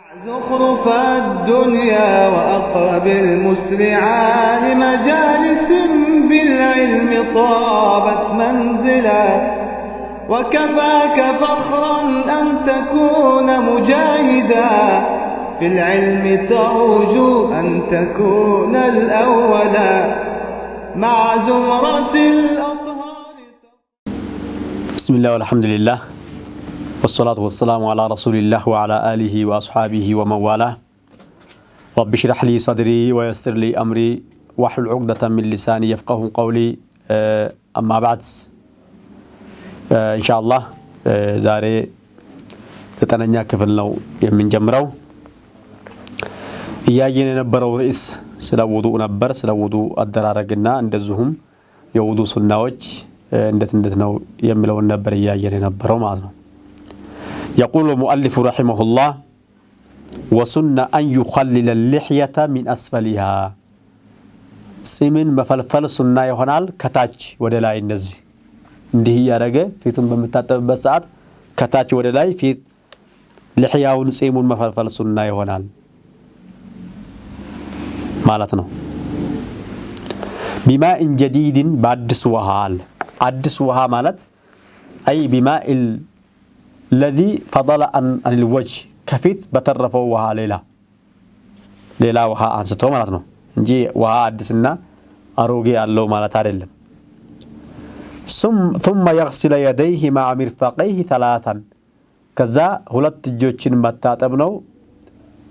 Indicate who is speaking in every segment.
Speaker 1: زخرف الدنيا وأقبل مسرعا لمجالس بالعلم طابت منزلا وكفاك فخرا أن تكون مجاهدا في العلم ترجو أن تكون الأولا مع زمرة الأطهار.
Speaker 2: بسم الله والحمد لله والصلاة والسلام على رسول الله وعلى آله وأصحابه ومن والاه. رب اشرح لي صدري ويسر لي أمري واحلل عقدة من لساني يفقهوا قولي. أما بعد إن شاء الله زاري تتنانيا كفل لو من جمرو إياجين نبرو رئيس سلا وضوء نبر سلا وضوء الدرارقنا اندزهم يوضوء سناوج اندت نو يملو النبر إياجين نبرو معنا. يقول المؤلف رحمه الله: وسن أن يخلل اللحية من أسفلها. سمن مفلفل سنة يهونال كتاج ودلاي النزي እንዲህ ያረገ ፊቱን በመታጠብበት ሰዓት ከታች ወደ ላይ ፊት ለህያውን ጺሙን መፈልፈል ሱና ይሆናል ማለት ነው። بماء جديد በአዲስ ውሃ አዲስ ውሃ ማለት أي بماء الذي فضل عن الوجه ከፊት በተረፈው ውሃ ሌላ ውሃ አንስቶ ማለት ነው እንጂ ውሃ አዲስና አሮጌ ያለው ማለት አይደለም። ثم يغسل يديه مع مرفقيه ثلاثا ከዛ ሁለት እጆችን መታጠብ ነው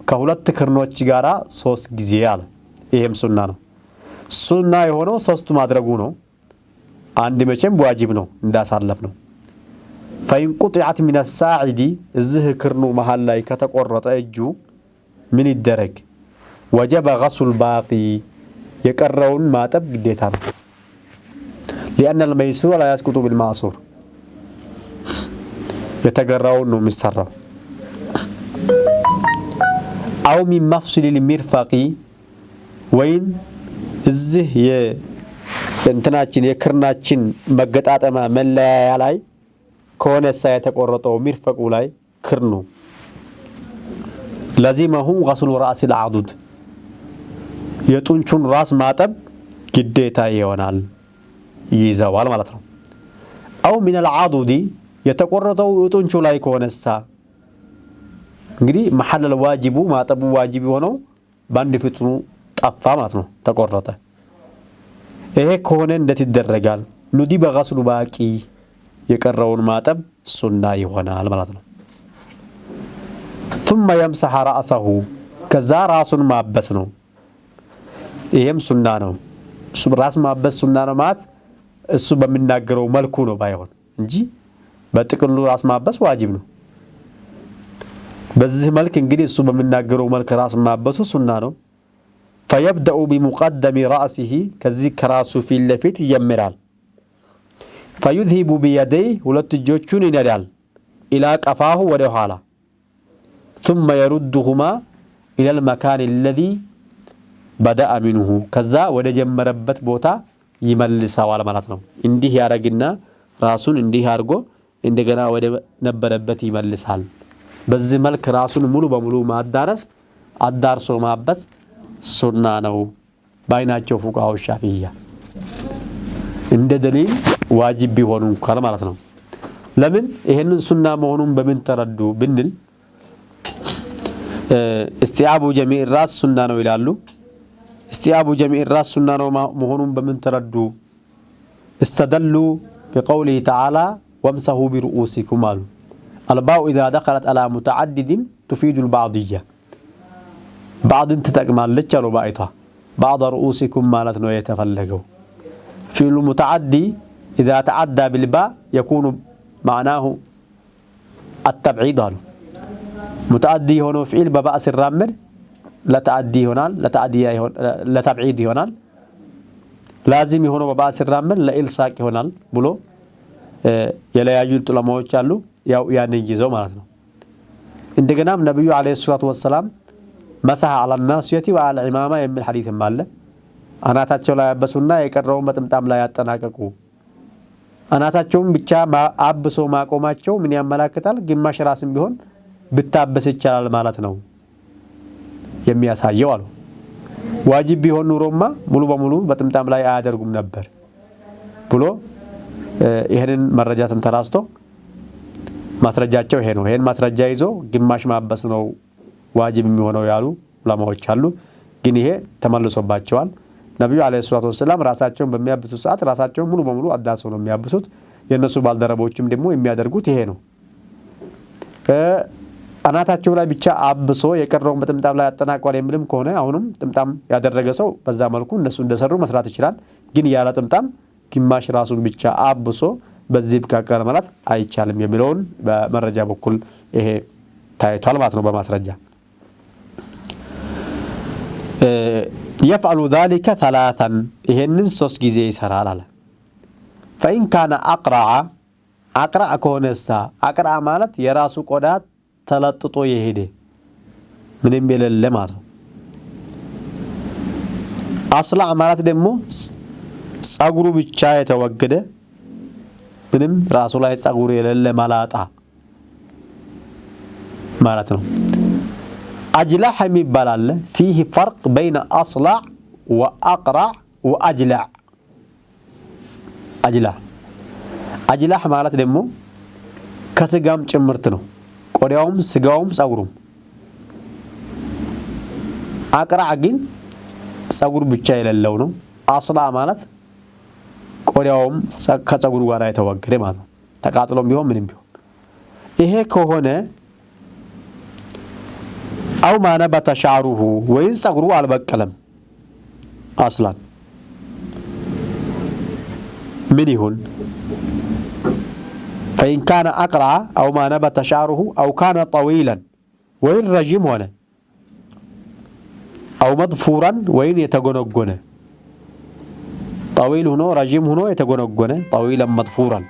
Speaker 2: ከሁለት ክርኖች ጋራ 3 ጊዜ አለ። ይሄም ሱና ነው። ሱና የሆነው ሶስቱ ማድረጉ ነው። አንድ መቼም ዋጅብ ነው እንዳሳለፍ ነው። فإن قطعت من الساعد እዚህ ክርኑ መሃል ላይ ከተቆረጠ እጁ ምን ይደረግ? وجب غسل الباقي የቀረውን ማጠብ ግዴታ ነው። لأن الميسور لا يسقط بالمعصور يتجرؤون ነው የሚሰራው። أو من مفصل المرفق ወይን እዚህ የእንትናችን የክርናችን መገጣጠማ መለያያ ላይ ከሆነሳ የተቆረጠው ሚርፈቁ ላይ ክርኑ لازمه غسل رأس العضد የጡንቹን ራስ ማጠብ ግዴታ ይሆናል ይዘዋል ማለት ነው። أو من العضد የተቆረጠው ጡንቹ ላይ ከሆነሳ እንግዲህ محل الواجب ማጠቡ ዋጅብ ሆነው ባንድ ፊቱ ጠፋ ማለት ነው ተቆረጠ። ይሄ ከሆነ እንዴት ይደረጋል? ኑዲበ غسل ባቂ የቀረውን ማጠብ ሱና ይሆናል ማለት ነው። ثم يمسح رأسه ከዛ ራሱን ማበስ ነው። ይሄም ሱና ነው። ራስ ማበስ ሱና ነው ማለት እሱ በሚናገረው መልኩ ነው ባይሆን እንጂ በጥቅሉ ራስ ማበስ ዋጅብ ነው። በዚህ መልክ እንግዲህ እሱ በሚናገረው መልክ ራስ ማበሱ ሱና ነው። فيبدأ بمقدم رأسه ከዚህ ከራሱ ፊት ለፊት ይጀምራል። فيذهب بيديه ሁለት እጆቹን ይነዳል إلى قفاه ወደ ኋላ ثم يردهما إلى المكان الذي بدأ منه ከዛ ወደ ጀመረበት ቦታ ይመልሳዋል ማለት ነው። እንዲህ ያረግና ራሱን እንዲህ አድርጎ እንደገና ወደ ነበረበት ይመልሳል። በዚህ መልክ ራሱን ሙሉ በሙሉ አዳርሶ ማበስ ሱና ነው ባይናቸው ፉቃው ሻፊያ እንደ ደሊል ዋጅብ ቢሆኑ እንኳን ማለት ነው። ለምን ይሄንን ሱና መሆኑን በምን ተረዱ ብንል استيعاب جميع الراس ሱና ነው ይላሉ። استيعاب جميع الراس ሱና ነው መሆኑን በምን ተረዱ? استدلوا بقوله تعالى وامسحوا برؤوسكم الباء إذا دخلت على متعدد تفيد البعضية بعض تتقمالች አሉ ባይታ بعض رؤوسكم ማለት ነው የተፈለገው። في المتعدي إذا تعدى بالباء يكون معناه التبعيض متعدي ሆኖ فعل በባእ ሲራመድ ለተዓዲ ይሆናል ለተብዒድ ይሆናል። ላዚም የሆነው በባእ ሲራመድ ለኢልሳቅ ይሆናል ብሎ የለያዩ ዑለማዎች አሉ። ያው ያን ይዘው ማለት ነው። እንደገናም ነብዩ አለይሂ ሰላቱ ወሰለም مسح على الناصية وعلى العمامة የሚል ሐዲስም አለ። አናታቸው ላይ አበሱና የቀረውን በጥምጣም ላይ ያጠናቀቁ። አናታቸውን ብቻ አብሶ ማቆማቸው ምን ያመላክታል? ግማሽ ራስም ቢሆን ብታበስ ይቻላል ማለት ነው የሚያሳየው አሉ። ዋጅብ ቢሆን ኑሮማ ሙሉ በሙሉ በጥምጣም ላይ አያደርጉም ነበር ብሎ ይሄንን መረጃ ተንተራስቶ ማስረጃቸው ይሄ ነው። ይሄን ማስረጃ ይዞ ግማሽ ማበስ ነው ዋጅብ የሚሆነው ያሉ ዑለማዎች አሉ። ግን ይሄ ተመልሶባቸዋል። ነብዩ አለይሂ ሰላቱ ወሰለም ራሳቸውን በሚያብሱት ሰዓት ራሳቸውን ሙሉ በሙሉ አዳሰው ነው የሚያብሱት። የነሱ ባልደረቦችም ደግሞ የሚያደርጉት ይሄ ነው። አናታቸው ላይ ብቻ አብሶ የቀረውን በጥምጣም ላይ አጠናቋል የሚልም ከሆነ አሁንም ጥምጣም ያደረገ ሰው በዛ መልኩ እነሱ እንደሰሩ መስራት ይችላል። ግን ያለ ጥምጣም ግማሽ ራሱን ብቻ አብሶ በዚህ ብቃቃል ማለት አይቻልም የሚለውን በመረጃ በኩል ይሄ ታይቷል ማለት ነው በማስረጃ يفعل ذلك ثلاثا ይሄንን 3 ጊዜ ይሰራል አለ فإن كان أقرع ከሆነሳ أقرع ማለት የራሱ ቆዳ ተለጥጦ የሄደ ምንም የሌለ ማለት ነው። አስላዕ ማለት ደግሞ ጸጉሩ ብቻ የተወገደ ምንም ራሱ ላይ ጸጉር የሌለ መላጣ ማለት ነው። أجلح የሚባል አለ فيه فرق بين أصلع وأقرع وأجلع أجلح ማለት ደግሞ ከስጋም ጭምርት ነው። ቆዳውም ስጋውም ጸጉሩም። አቅራዕ ግን ጸጉር ብቻ የሌለው ነው። አስላዕ ማለት ቆዳውም ከጸጉሩ ጋር የተወገደ ማለት ነው። ተቃጥሎም ቢሆን ምንም ቢሆን ይሄ ከሆነ أو ما نبت شعره وين ጸጉሩ አልበቀለም أصلا ምን ይሁን فإن كان أقرع أو ما نبت شعره أو كان طويلا وين رجيم هنا أو مضفورا وين يتغنغن طويل هنا رجيم هنا يتغنغن طويلا مضفورا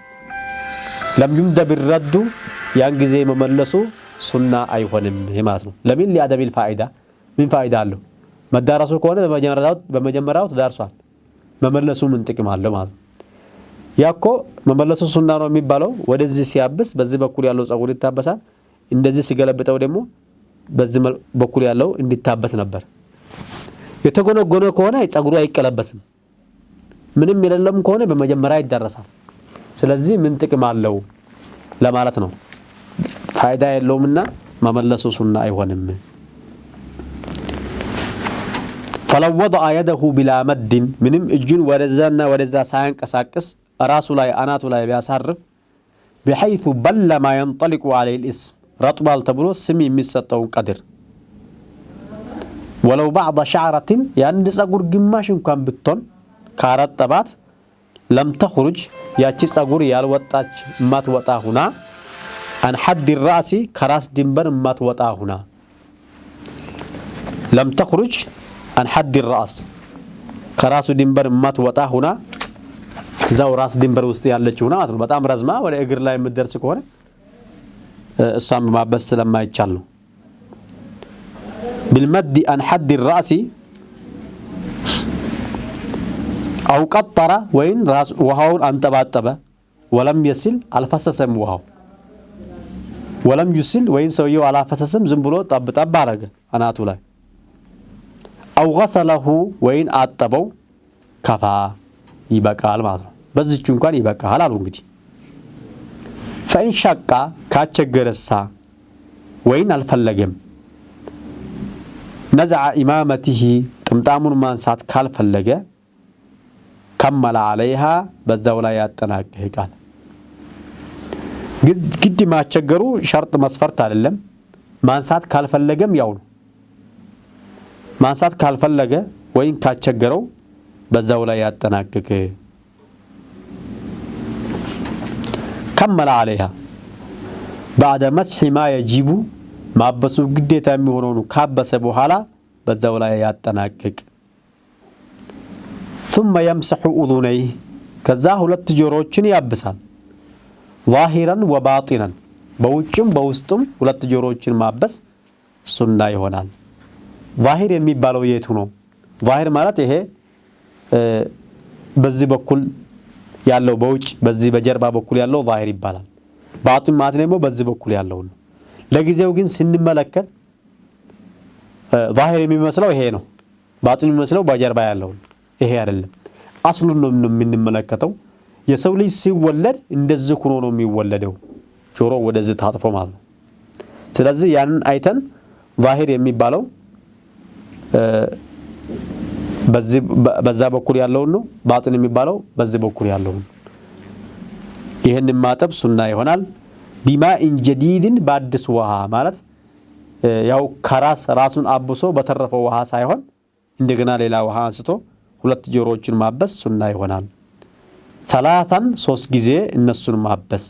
Speaker 2: لم يمد بالرد ያን ጊዜ መመለሱ ሱና አይሆንም ማለት ነው። ለምን ለአደቢል ፋይዳ ምን ፋይዳ አለው? መዳረሱ ከሆነ በመጀመሪያው ተዳርሷል። መመለሱ ምን ጥቅም አለው ማለት ነው። ያኮ መመለሱ ሱና ነው የሚባለው ወደዚህ ሲያብስ በዚህ በኩል ያለው ጸጉር ይታበሳል። እንደዚህ ሲገለብጠው ደግሞ በዚህ በኩል ያለው እንዲታበስ ነበር። የተጎነጎነ ከሆነ ጸጉሩ አይቀለበስም። ምንም የሌለም ከሆነ በመጀመሪያ ይዳረሳል። ስለዚህ ምን ጥቅም አለው ለማለት ነው። ፋይዳ የለውምና መመለሱ ሱና አይሆንም። فلو وضع يده بلا مد ምንም እጁን ወደዛና ወደዛ ሳያንቀሳቅስ ራሱ ላይ አናቱ ላይ ቢያሳርፍ بحيث بل ما ينطلق عليه الاسم رطبال ተብሎ ስም የሚሰጠው ቀድር ولو بعض شعرة ያንድ ጸጉር ግማሽ እንኳን ብትሆን ካረጠባት لم تخرج ያቺ ጸጉር ያልወጣች ማትወጣ ሁና عن حد الرأس كراس دنبر ማትወጣ ሁና لم تخرج عن حد الرأس كراس دنبر ማትወጣ ሁና ዛው ራስ ድንበር ውስጥ ያለችው ናት ነው። በጣም ረዝማ ወደ እግር ላይ የምትደርስ ከሆነ እሷም ማበስ ስለማይቻል ነው። بالمد عن حد الرأس أو قطر وين راس وهاون أنتباتبه ولم يسل الفسسم وهاو ولم يسل وين سويو على فسسم زنبلو طب عرق أناتو لاي أو غسله وين أطبو كفا يبقى المعظم بزيچ እንኳን ይበቃል አሉ እንግዲህ فإن شق ካቸገረሳ ወይን አልፈለገም نزع إمامته ጥምጣሙን ማንሳት ካልፈለገ كمل عليها በዛው ላይ ያጠናቅቃል ግድ ማቸገሩ ሸርጥ መስፈርት አይደለም ማንሳት ካልፈለገም ያው ነው ማንሳት ካልፈለገ ወይን ካቸገረው በዛው ላይ ያጠናቅቅ كمل عليها بعد مسح ما يجب ማበሱ ግዴታ የሚሆነው ካበሰ በኋላ በዛው ላይ ያጠናቅቅ ثم يمسح اذنيه ከዛ ሁለት ጆሮዎችን ያብሳል ظاهرا وباطنا በውጭም በውስጥም ሁለት ጆሮዎችን ማበስ ሱና ይሆናል ظاهر የሚባለው የቱ ነው ظاهر ማለት ይሄ በዚህ በኩል ያለው በውጭ በዚህ በጀርባ በኩል ያለው ظاهر ይባላል باطن ማለት ደግሞ በዚህ በኩል ያለው ነው ለጊዜው ግን ስንመለከት ዛሂር የሚመስለው ይሄ ነው ባጢን የሚመስለው በጀርባ ያለው ይሄ አይደለም አስሉን ነው የምንመለከተው የሰው ልጅ ሲወለድ እንደዚህ ሆኖ ነው የሚወለደው ጆሮ ወደዚህ ታጥፎ ማለት ነው ስለዚህ ያንን አይተን ዛሂር የሚባለው በዛ በኩል ያለው ነው ባጢን የሚባለው በዚህ በኩል ያለው ይሄን ማጠብ ሱና ይሆናል ቢማኢን ጀዲድን በአዲስ ውሃ ማለት ያው ራሱን አብሶ በተረፈው ውሃ ሳይሆን እንደገና ሌላ ውሃ አንስቶ ሁለት ጆሮዎችን ማበስ ሱና ይሆናል ثلاثا 3 ጊዜ እነሱን ማበስ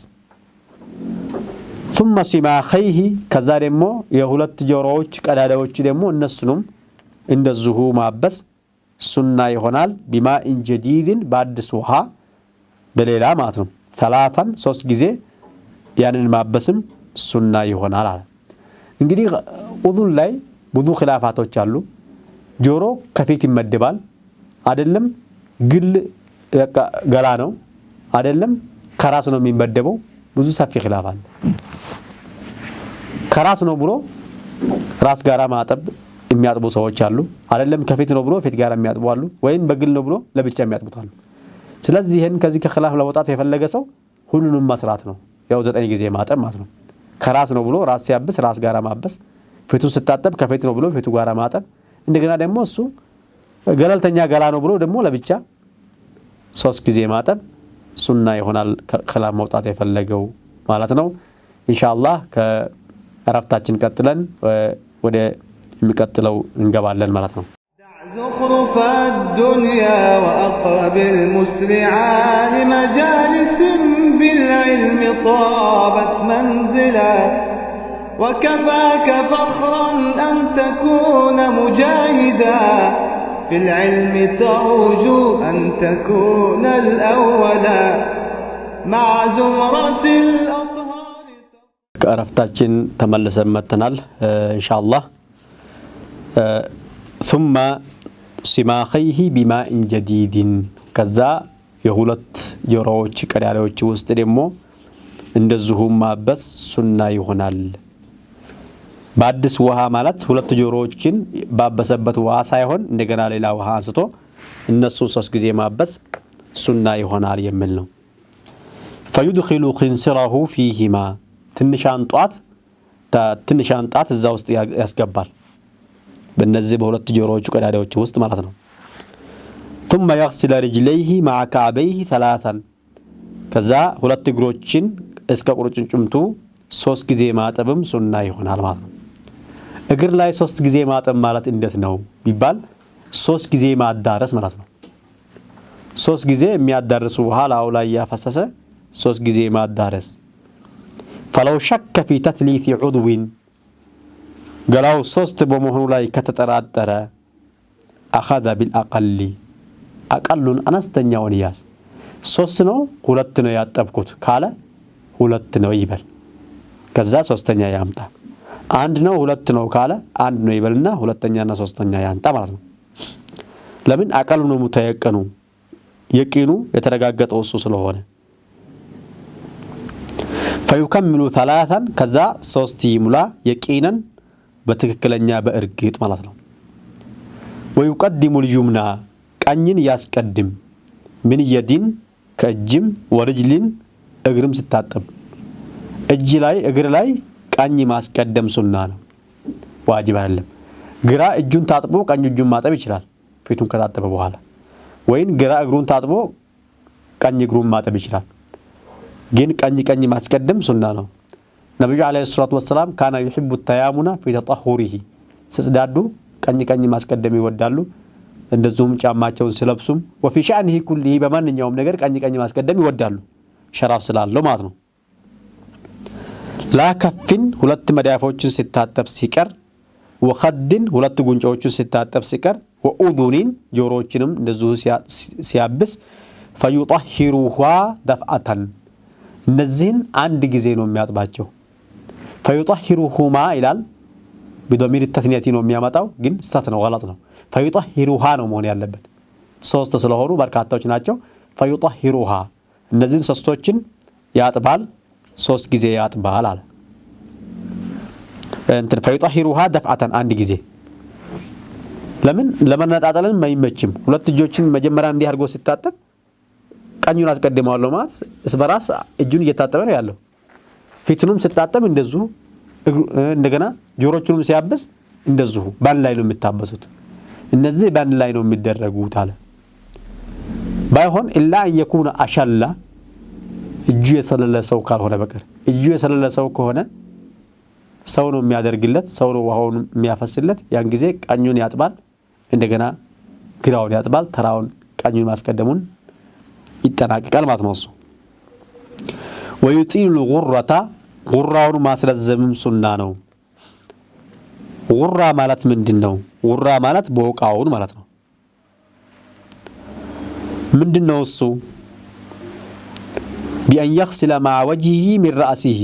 Speaker 2: ثم سماخيه ከዛ ደግሞ የሁለት ጆሮዎች ቀዳዳዎች ደግሞ እነሱንም እንደዚሁ ማበስ ሱና ይሆናል ቢማኢን ጀዲድን በአዲስ ውሃ በሌላ ማለት ነው ثلاثا 3 ጊዜ ያንን ማበስም ሱና ይሆናል አለ እንግዲህ ውዱእ ላይ ብዙ ኺላፋቶች አሉ ጆሮ ከፊት ይመደባል አይደለም ግል ገላ ነው አይደለም ከራስ ነው የሚመደበው ብዙ ሰፊ ኺላፍ አለ ከራስ ነው ብሎ ራስ ጋራ ማጠብ የሚያጥቡ ሰዎች አሉ አይደለም ከፊት ነው ብሎ ፊት ጋራ የሚያጥቡ አሉ ወይም በግል ነው ብሎ ለብቻ የሚያጥቡት አሉ ስለዚህ ይሄን ከዚህ ከኺላፍ ለመውጣት የፈለገ ሰው ሁሉንም መስራት ነው ያው 9 ጊዜ ማጠብ ማለት ነው ከራስ ነው ብሎ ራስ ሲያብስ ራስ ጋራ ማበስ ፊቱ ሲታጠብ ከፊት ነው ብሎ ፊቱ ጋራ ማጠብ እንደገና ደግሞ እሱ ገለልተኛ ገላ ነው ብሎ ደግሞ ለብቻ 3 ጊዜ ማጠብ ሱና ይሆናል ከኺላፍ መውጣት የፈለገው ማለት ነው ኢንሻአላህ ከአረፍታችን ቀጥለን ወደ የሚቀጥለው እንገባለን ማለት ነው
Speaker 1: زخرف الدنيا وأقبل مسرعا لمجالس بالعلم طابت منزلا وكفاك فخرا أن تكون مجاهدا في العلم ترجو أن تكون الأولا مع زمرة الأطهار
Speaker 2: كأرفتاችን ተመልሰን መጥተናል إن شاء الله ثم سماخيه بماء جديد ከዛ የሁለት ጆሮዎች ቀዳዳዎች ውስጥ ደግሞ እንደዚሁ ማበስ ሱና ይሆናል በአዲስ ውሃ ማለት ሁለት ጆሮዎችን ባበሰበት ውሃ ሳይሆን እንደገና ሌላ ውሃ አንስቶ እነሱ 3 ጊዜ ማበስ ሱና ይሆናል የሚል ነው فيدخل خنصره فيهما ትንሿን ጣት እዛ ውስጥ ያስገባል በእነዚህ በሁለት ጆሮዎቹ ቀዳዳዎች ውስጥ ማለት ነው ثم يغسل رجليه مع كعبيه 3 ከዛ ሁለት እግሮችን እስከ ቁርጭምጭሚቱ 3 ጊዜ ማጠብም ሱና ይሆናል ማለት ነው እግር ላይ 3 ጊዜ ማጠብ ማለት እንዴት ነው ቢባል 3 ጊዜ ማዳረስ ማለት ነው 3 ጊዜ የሚያዳርሱ ውሃ ላው ላይ ያፈሰሰ 3 ጊዜ ማዳረስ فلو شك في تثليث عضو ገላው 3 በመሆኑ ላይ ከተጠራጠረ اخذ بالاقل አቀሉን አነስተኛውን ያስ 3 ነው 2 ነው ያጠብኩት ካለ 2 ነው ይበል ከዛ ሶስተኛ ያምጣ 1 ነው 2 ነው ካለ 1 ነው ይበልና ሁለተኛና ሶስተኛ ያንጣ ማለት ነው ለምን አቀሉ ነው ሙተየቀኑ የቂኑ የተረጋገጠው እሱ ስለሆነ فيكمل 3 ከዛ 3 ይሙላ የቂነን በትክክለኛ በእርግጥ ማለት ነው ويقدم اليمنى ቀኝን ያስቀድም ምን የዲን ከእጅም ወርጅልን እግርም ስታጠብ እጅ ላይ እግር ላይ ቀኝ ማስቀደም ሱና ነው ዋጅብ አይደለም ግራ እጁን ታጥቦ ቀኝ እጁን ማጠብ ይችላል ፊቱን ከታጠበ በኋላ ወይን ግራ እግሩን ታጥቦ ቀኝ እግሩን ማጠብ ይችላል ግን ቀኝ ማስቀደም ሱና ነው ነብዩ አለይሂ ሰላቱ ወሰለም ካና ይحب التيامن في تطهره ስጽዳዱ ቀኝ ማስቀደም ይወዳሉ እንደዙም ጫማቸውን ስለብሱም وفي شأنه كله በማንኛውም ነገር ቀኝ ማስቀደም ይወዳሉ ሸራፍ ስላለው ማለት ነው ላከፍን ሁለት መዳፎችን ሲታጠብ ሲቀር ወخدን ሁለት ጉንጮችን ሲታጠብ ሲቀር ወኡذنን ጆሮዎችንም እንደዙ ሲያብስ فيطهرها دفعة እነዚህን አንድ ጊዜ ነው የሚያጥባቸው فيطهرهما ይላል بضمير التثنية ነው የሚያመጣው ግን ስህተት ነው غلط ነው فيطهرها ነው መሆን ያለበት 3 ስለሆኑ በርካታዎች ናቸው فيطهرها እነዚህን ሶስቶችን ያጥባል 3 ጊዜ ያጥባል አለ እንትን فيطهرها دفعة አንድ ጊዜ ለምን ነጣጣለን ማይመችም ሁለት እጆችን መጀመሪያ እንዲህ አድርጎ ሲታጠብ ቀኙን አስቀድመዋለሁ ማለት እስበራስ እጁን እየታጠበ ነው ያለው ፊቱንም ሲታጠብ እንደዚሁ እንደገና ጆሮቹንም ሲያበስ እንደዚሁ ባን ላይ ነው የሚታበሱት እነዚህ ባን ላይ ነው የሚደረጉት አለ ባይሆን ኢላ يكون አሻላ እጁ የሰለለ ሰው ካልሆነ በቀር እጁ የሰለለ ሰው ከሆነ ሰው ነው የሚያደርግለት ሰው ነው ውሃውን የሚያፈስለት ያን ጊዜ ቀኙን ያጥባል እንደገና ግራውን ያጥባል ተራውን ቀኙን ማስቀደሙን ይጠናቀቃል ማለት ነው ويطيل الغرة غراውን ማስረዘምም ሱና ነው غራ ማለት ምንድነው غራ ማለት በውቃውን ማለት ነው ምንድነው እሱ بأن يغسل مع وجهه من رأسه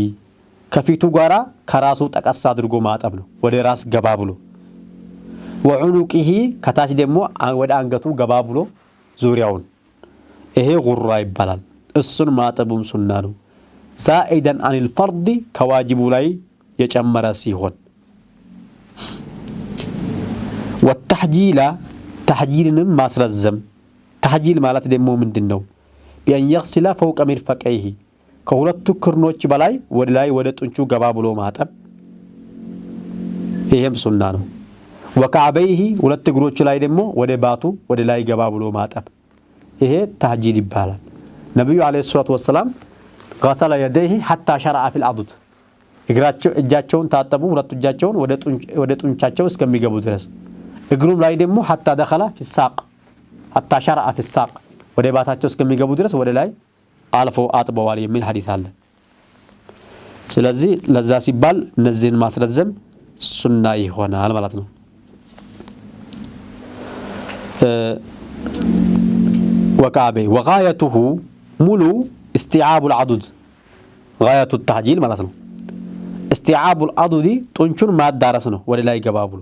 Speaker 2: ከፊቱ ጋራ ከራሱ ጠቀስ አድርጎ ማጠብ ነው ወደ ራስ ገባ ብሎ وعنقه ከታች ደግሞ ወደ አንገቱ ገባ ብሎ ዙሪያውን ይሄ غራ ይባላል እሱን ማጠቡም ሱና ነው زائدا عن الفرض كواجب ላይ የጨመረ ሲሆን والتحجيل تحجيلንም ማስረዘም تحجيل ማለት ደግሞ ምንድነው بأن يغسل فوق مرفقيه ከሁለቱ ክርኖች በላይ ወደ ላይ ወደ ጡንቹ ገባ ብሎ ማጠብ ይሄም ሱና ነው وكعبيه ሁለት እግሮቹ ላይ ደግሞ ወደ ባቱ ወደ ላይ ገባ ብሎ ማጠብ ይሄ تحجيل ይባላል ነብዩ አለይሂ ሰላቱ ወሰለም غسل يديه حتى شرع في العضد እጃቸውን ታጠቡ ሁለት እጃቸውን ወደ ጡንቻቸው እስከሚገቡ ድረስ እግሩም ላይ ደግሞ حتى دخل في الساق حتى شرع في الساق ወደ ባታቸው እስከሚገቡ ድረስ ወደ ላይ አልፎ አጥበዋል የሚል ሐዲስ አለ ስለዚህ ለዛ ሲባል እነዚህን ማስረዘም ሱና ይሆናል ማለት ነው وكعبه وغايته ሙሉ استيعاب العضد غاية التحجيل ማለት ነው استيعاب العضد ጡንቹን ማዳረስ ነው ወደ ላይ ገባ ብሎ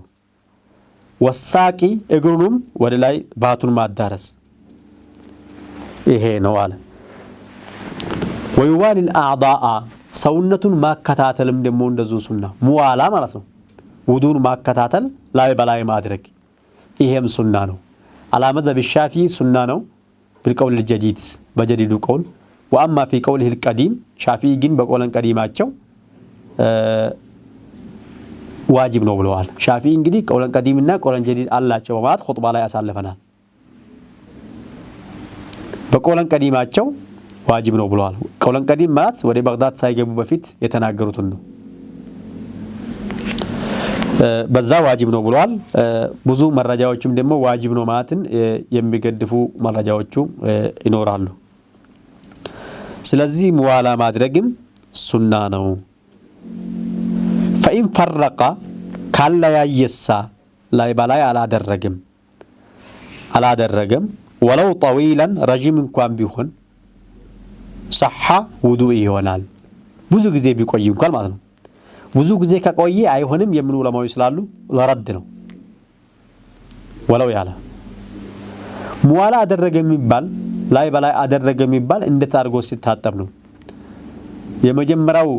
Speaker 2: ወሳቂ እግሩንም ወደ ላይ ባቱን ማዳረስ ይሄ ነው አለ ويوالي الأعضاء ሰውነቱን ማከታተልም ደግሞ እንደዚሁ ሱና ሙዋላ ማለት ነው ውዱን ማከታተል ላይ በላይ ማድረግ ይሄም ሱና ነው علامه بالشافعي ሱና ነው بالقول الجديد በጀዲዱ ቀውል واما في قوله القديم شافعي ግን በቆለን ቀዲማቸው ዋጅብ ነው ብለዋል ሻፊዒ እንግዲህ ቆለን ቀዲምና ቆለን ጀዲድ አላቸው ማለት ኹጥባ ላይ ያሳልፈናል በቆለን ቀዲማቸው ዋጅብ ነው ብለዋል ቆለን ቀዲም ማለት ወደ ባግዳድ ሳይገቡ በፊት የተናገሩትን ነው በዛ ዋጅብ ነው ብለዋል ብዙ መረጃዎችም ደግሞ ዋጅብ ነው ማለትን የሚገድፉ መረጃዎቹ ይኖራሉ ስለዚህ ሙዋላ ማድረግም ሱና ነው فإن فرق ካለ ያየሳ ላይ በላይ አላደረገም ወለው طويلا ረጅም እንኳን ቢሆን صح ውዱእ ይሆናል ብዙ ጊዜ ቢቆይ እንኳን ማለት ነው ብዙ ጊዜ ከቆየ አይሆንም የሚሉ ዑለማዎች ስላሉ ለረድ ነው ወለው ያለ ሙዋላ አደረገ የሚባል ላይ በላይ አደረገ የሚባል እንዴት አድርጎ ሲታጠብ ነው የመጀመሪያው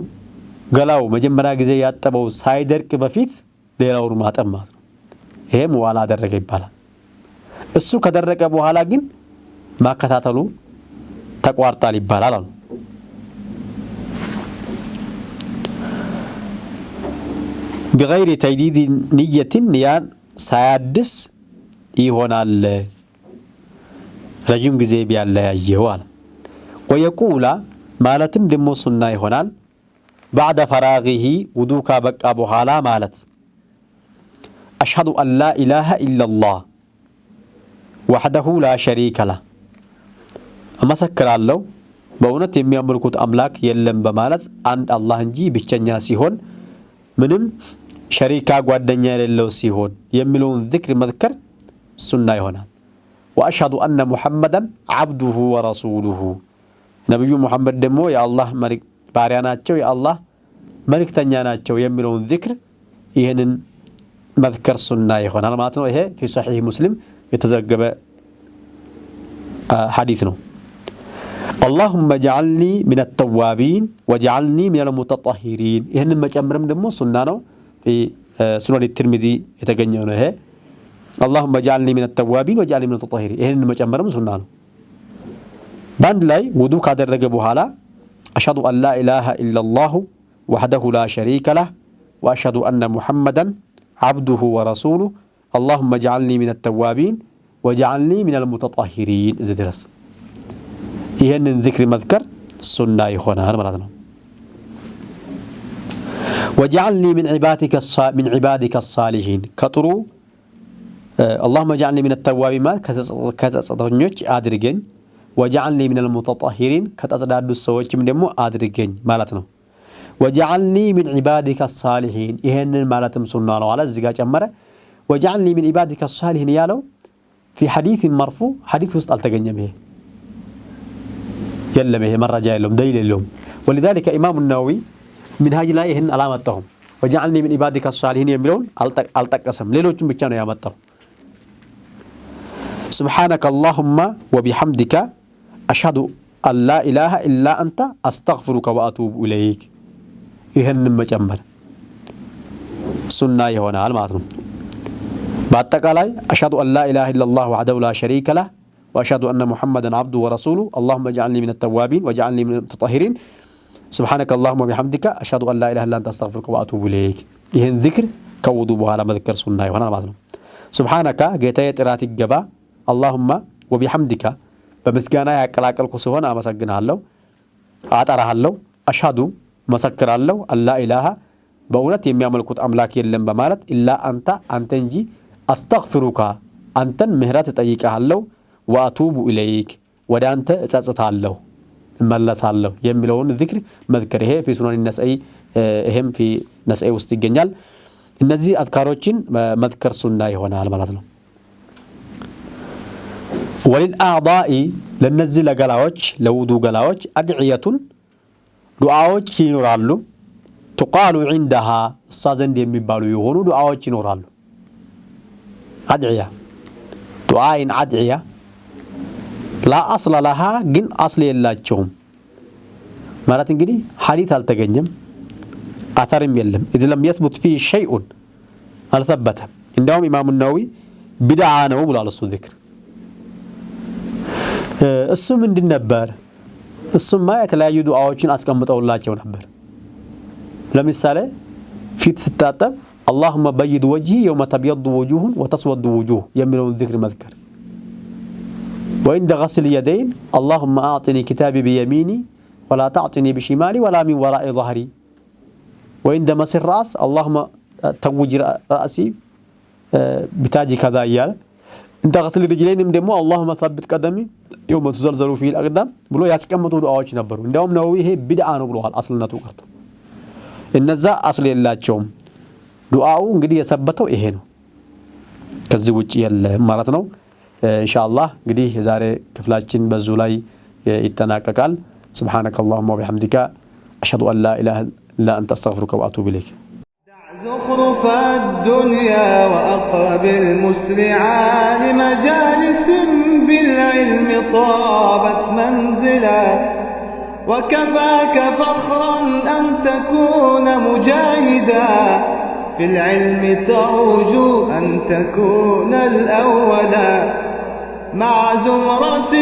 Speaker 2: ገላው መጀመሪያ ጊዜ ያጠበው ሳይደርቅ በፊት ሌላውን ማጠብ ማለት ነው ይሄ ሙዋላ አደረገ ይባላል እሱ ከደረቀ በኋላ ግን ማከታተሉ ተቋርጣል ይባላል አሉ بغير تجديد نية نيان ሳያድስ ይሆናል ረጅም ጊዜ ቢያለያየው አለ ወየቁላ ማለትም ደሞ ሱና ይሆናል بعد فراغه وضوء بقى በኋላ ማለት أشهد أن لا إله إلا الله وحده لا شريك له እመሰክራለሁ በእውነት የሚያመልኩት አምላክ የለም በማለት አንድ አላህ እንጂ ብቸኛ ሲሆን ምንም ሸሪካ ጓደኛ የሌለው ሲሆን የሚለውን ذكر መذከር ሱና ይሆናል وأشهد أن محمدا عبده ورسوله ነብዩ መሐመድ ደግሞ የአላህ ባሪያ ናቸው የአላህ መልእክተኛ ናቸው የሚለውን ذكر ይሄንን መذከር ሱና ይሆናል ማለት ነው ይሄ في صحيح مسلم የተዘገበ ሐዲስ ነው اللهم اجعلني من التوابين واجعلني من المتطهرين ይሄንን መጨመርም ደግሞ ሱና ነው في سنن الترمذي የተገኘው ነው ይሄ اللهم اجعلني من التوابين واجعلني من المتطهرين ይሄንን መጨመርም ሱና ነው ባንድ ላይ ውዱ ካደረገ በኋላ أشهد أن لا إله إلا الله وحده لا شريك له وأشهد أن محمدا عبده ورسوله اللهم اجعلني من التوابين واجعلني من المتطهرين زدرس ይሄንን ذكر مذكر ሱና ይሆናል ማለት ነው وجعلني من عبادك الصالحين كطرو اللهم اجعلني من التوابين ما كتصدقኞች አድርገኝ وجعلني من المتطهرين كتصدادو ሰዎችም ደግሞ አድርገኝ ማለት ነው وجعلني من عبادك الصالحين ይሄንን ማለትም ሱና ነው አለ እዚህ ጋር ጨመረ وجعلني من عبادك الصالحين ያለው في حديث مرفوع حديث ውስጥ አልተገኘም ይሄ የለም ይሄ መረጃ የለውም دليل የለውም ولذلك امام النووي منهاج ላይ ይሄን አላመጣሁም وجعلني من عبادك الصالحين የሚለውን አልጠቀሰም ሌሎችም ብቻ ነው ያመጣው سبحانك اللهم وبحمدك أشهد أن لا إله إلا أنت أستغفرك وأتوب إليك ይሄንን መጨመር ሱና ይሆናል ማለት ነው በአጠቃላይ أشهد أن لا إله إلا الله وحده لا شريك له وأشهد أن محمدا عبده ورسوله اللهم اجعلني من التوابين واجعلني من المتطهرين سبحانك اللهم وبحمدك أشهد أن لا إله إلا أنت أستغفرك وأتوب إليك ይሄን ذكر ከውዱ በኋላ መذكر ሱና ይሆናል ማለት ነው سبحانك ጌታዬ ጥራት ይገባ اللهم وبحمدك በምስጋና ያቀላቀልኩ ሲሆን አመሰግናለሁ አጠራሃለሁ አሽሃዱ መሰክራለሁ አላ ኢላሃ በእውነት የሚያመልኩት አምላክ የለም በማለት ኢላ አንተ እንጂ አስተግፊሩካ አንተን ምህረት ጠይቀሃለሁ ወአቱቡ ኢለይክ ወደ አንተ እጸጽታለሁ እመለሳለሁ የሚለውን ذكر መذከር ይሄ في ሱናን ነስኢ ይሄም في ነስኢ ውስጥ ይገኛል እነዚህ አዝካሮችን መذከር ሱና ይሆናል ማለት ነው وللأعضاء ለነዚህ ለገላዎች ለውዱ ገላዎች አድዕየቱን ዱዓዎች ይኖራሉ تقال عندها እሷ ዘንድ የሚባሉ የሆኑ ዱዓዎች ይኖራሉ አድዕያ ዱዓይን አድዕያ لا أصل لها ግን አስል የላቸውም ማለት እንግዲህ ሐዲስ አልተገኘም አተርም የለም إذ لم يثبت فيه شيء አልተበተም እንደውም ኢማሙ ነወዊ ቢድዓ ነው ብሏል እሱ ذكر እሱ ምንድን ነበር እሱማ የተለያዩ ዱዓዎችን አስቀምጠውላቸው ነበር ለምሳሌ ፊት ስታጠብ اللهم بيض وجهي يوم تبيض وجوه وتسود وجوه የሚለውን ذكر መذከር وعند غسل اليدين اللهم أعطني كتابي بيميني ولا تعطني بشمالي ولا من وراء ظهري وعند مس الرأس اللهم توج رأسي بتاج كذا እያለ እንደ غسل الرجلين ደግሞ اللهم ثبت قدمي يوم تزلزل فيه الأقدام ብሎ ያስቀምጡ ዱዓዎች ነበሩ እንደውም ነው ይሄ ቢድዓ ነው ብለዋል አስልነቱ ቀርቶ እነዛ አስል የላቸውም ዱዓው እንግዲህ የሰበተው ይሄ ነው ከዚህ ውጪ የለም ማለት ነው ኢንሻአላህ እንግዲህ የዛሬ ክፍላችን በዙ ላይ ይተናቀቃል سبحانك اللهم وبحمدك أشهد أن لا إله إلا أنت أستغفرك وأتوب إليك
Speaker 1: زخرف الدنيا وأقبل مسرعا لمجالس بالعلم طابت منزلا وكفاك فخرا أن تكون مجاهدا في العلم ترجو أن تكون الأولا مع زمرة